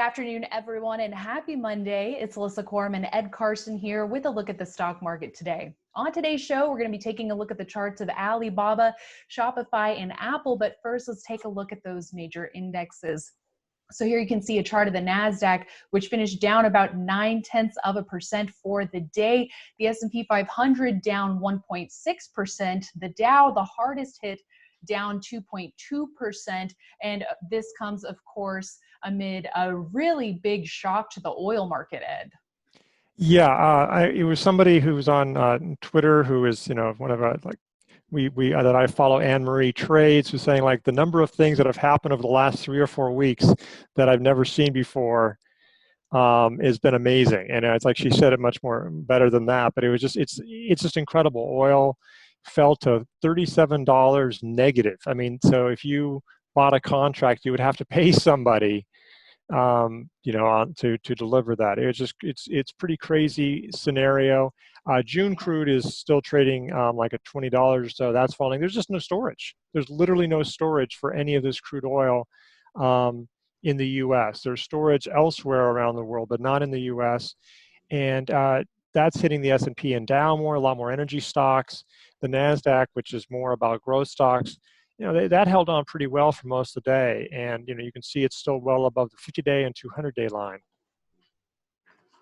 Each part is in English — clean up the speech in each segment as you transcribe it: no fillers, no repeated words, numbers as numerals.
afternoon, everyone, and happy Monday. It's Alissa, Coram, and Ed Carson here with a look at the stock market today. On today's show, we're going to be taking a look at the charts of Alibaba, Shopify, and Apple. But first, let's take a look at those major indexes. So here you can see a chart of the Nasdaq, which finished down about 0.9% for the day. The S&P 500 down 1.6%. The Dow, the hardest hit, down 2.2%. And this comes, of course, amid a really big shock to the oil market, Ed. Yeah, it was somebody who was on Twitter who is, one of that I follow, Anne Marie Trades, who's saying like the number of things that have happened over the last 3 or 4 weeks that I've never seen before has been amazing. And it's like she said it much more better than that, but it's just incredible. Oil fell to $37 negative. I mean, so if you bought a contract, you would have to pay somebody to deliver that. It's pretty crazy scenario. June crude is still trading like at $20 or so. That's falling. There's just no storage. There's literally no storage for any of this crude oil in the U.S. There's storage elsewhere around the world, but not in the U.S. And that's hitting the S&P and Dow more, a lot more energy stocks. The Nasdaq, which is more about growth stocks, that held on pretty well for most of the day. And, you can see it's still well above the 50-day and 200-day line.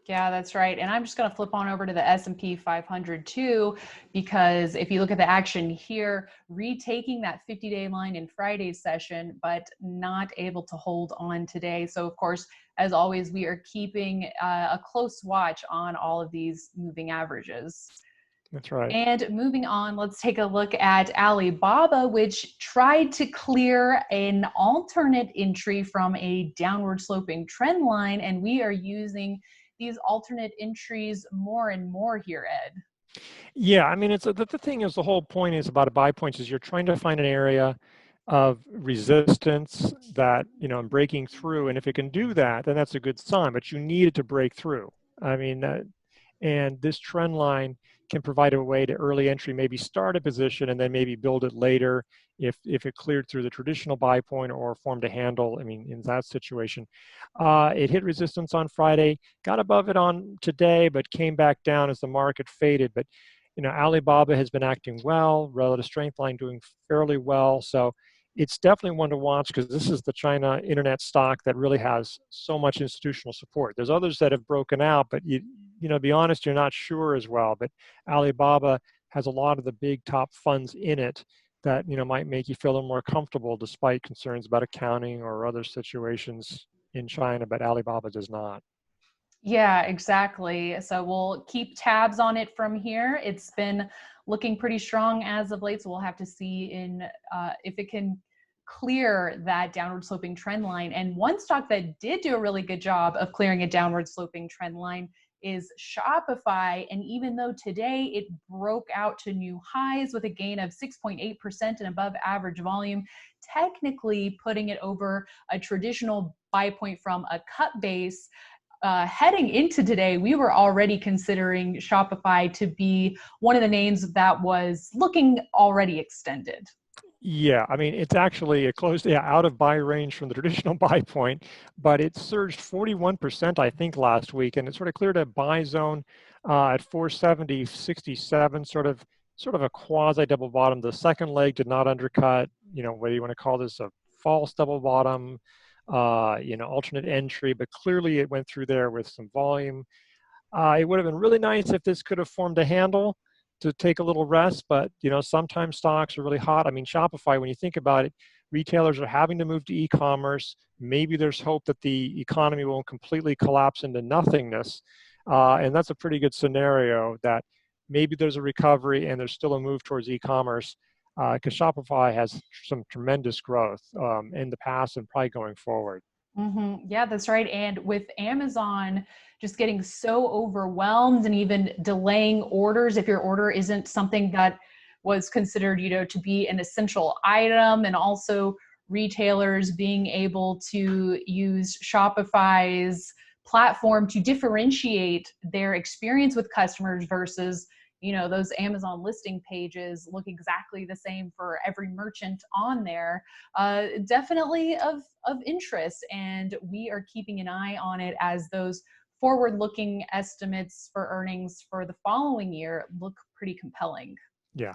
Yeah, that's right. And I'm just going to flip on over to the S&P 500 too, because if you look at the action here, retaking that 50-day line in Friday's session, but not able to hold on today. So of course, as always, we are keeping a close watch on all of these moving averages. That's right. And moving on, let's take a look at Alibaba, which tried to clear an alternate entry from a downward sloping trend line. And we are using these alternate entries more and more here, Ed. Yeah, I mean, the thing is, the whole point is about buy points is you're trying to find an area of resistance that, breaking through. And if it can do that, then that's a good sign, but you need it to break through. I mean, and this trend line can provide a way to early entry, maybe start a position and then maybe build it later if it cleared through the traditional buy point or formed a handle. I mean, in that situation, it hit resistance on Friday, got above it on today, but came back down as the market faded. But, Alibaba has been acting well, relative strength line doing fairly well. So it's definitely one to watch because this is the China internet stock that really has so much institutional support. There's others that have broken out, but to be honest, you're not sure as well. But Alibaba has a lot of the big top funds in it that might make you feel a little more comfortable despite concerns about accounting or other situations in China, but Alibaba does not. Yeah, exactly. So we'll keep tabs on it from here. It's been looking pretty strong as of late, so we'll have to see if it can clear that downward sloping trend line. And one stock that did do a really good job of clearing a downward sloping trend line is Shopify. And even though today it broke out to new highs with a gain of 6.8% and above average volume, technically putting it over a traditional buy point from a cut base, heading into today, we were already considering Shopify to be one of the names that was looking already extended. Yeah, I mean, it's actually it closed out of buy range from the traditional buy point, but it surged 41%, I think, last week, and it sort of cleared a buy zone at 470.67, sort of a quasi double bottom. The second leg did not undercut, whether you want to call this a false double bottom, alternate entry, but clearly it went through there with some volume. It would have been really nice if this could have formed a handle to take a little rest, but sometimes stocks are really hot. I mean, Shopify, when you think about it, retailers are having to move to e-commerce. Maybe there's hope that the economy won't completely collapse into nothingness, and that's a pretty good scenario that maybe there's a recovery and there's still a move towards e-commerce because Shopify has some tremendous growth in the past and probably going forward. Mm-hmm. Yeah, that's right. And with Amazon just getting so overwhelmed and even delaying orders, if your order isn't something that was considered, to be an essential item, and also retailers being able to use Shopify's platform to differentiate their experience with customers versus you know, those Amazon listing pages look exactly the same for every merchant on there. Definitely of interest, and we are keeping an eye on it as those forward-looking estimates for earnings for the following year look pretty compelling. Yeah.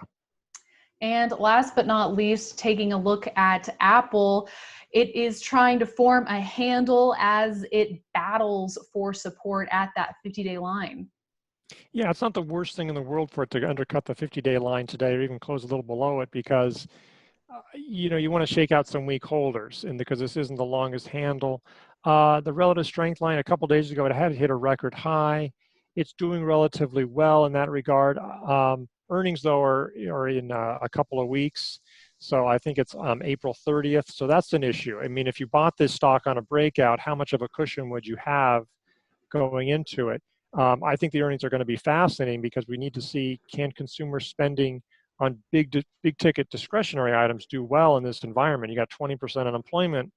And last but not least, taking a look at Apple, it is trying to form a handle as it battles for support at that 50-day line. Yeah, it's not the worst thing in the world for it to undercut the 50-day line today or even close a little below it, because you know, you want to shake out some weak holders, and because this isn't the longest handle. The relative strength line a couple days ago, it had hit a record high. It's doing relatively well in that regard. Earnings, though, are in a couple of weeks. So I think it's April 30th. So that's an issue. I mean, if you bought this stock on a breakout, how much of a cushion would you have going into it? I think the earnings are going to be fascinating because we need to see, can consumer spending on big ticket discretionary items do well in this environment? You got 20% unemployment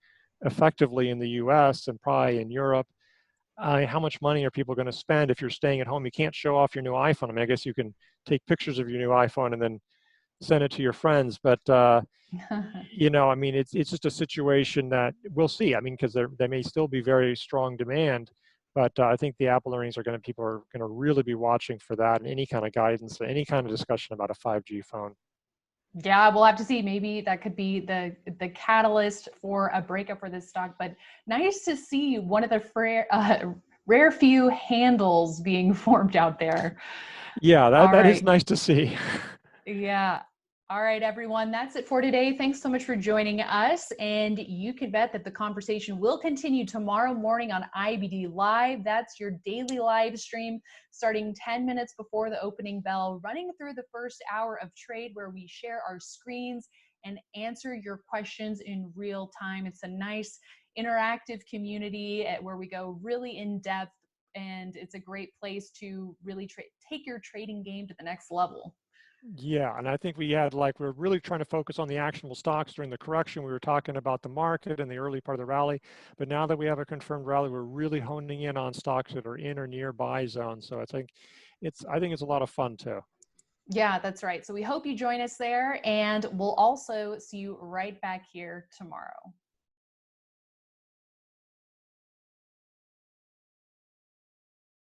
effectively in the US and probably in Europe. How much money are people going to spend if you're staying at home? You can't show off your new iPhone. I mean, I guess you can take pictures of your new iPhone and then send it to your friends, but you know, I mean, it's just a situation that we'll see. I mean, because there may still be very strong demand, but I think the Apple earnings are people are going to really be watching for that, and any kind of guidance, any kind of discussion about a 5G phone. Yeah, we'll have to see. Maybe that could be the catalyst for a breakup for this stock. But nice to see one of the rare few handles being formed out there. Yeah, All that is right. nice to see. Yeah. All right, everyone. That's it for today. Thanks so much for joining us. And you can bet that the conversation will continue tomorrow morning on IBD Live. That's your daily live stream starting 10 minutes before the opening bell, running through the first hour of trade where we share our screens and answer your questions in real time. It's a nice interactive community where we go really in depth, and it's a great place to really take your trading game to the next level. Yeah, and I think we're really trying to focus on the actionable stocks during the correction. We were talking about the market and the early part of the rally, but now that we have a confirmed rally, we're really honing in on stocks that are in or near buy zone. So I think it's a lot of fun too. Yeah, that's right. So we hope you join us there, and we'll also see you right back here tomorrow.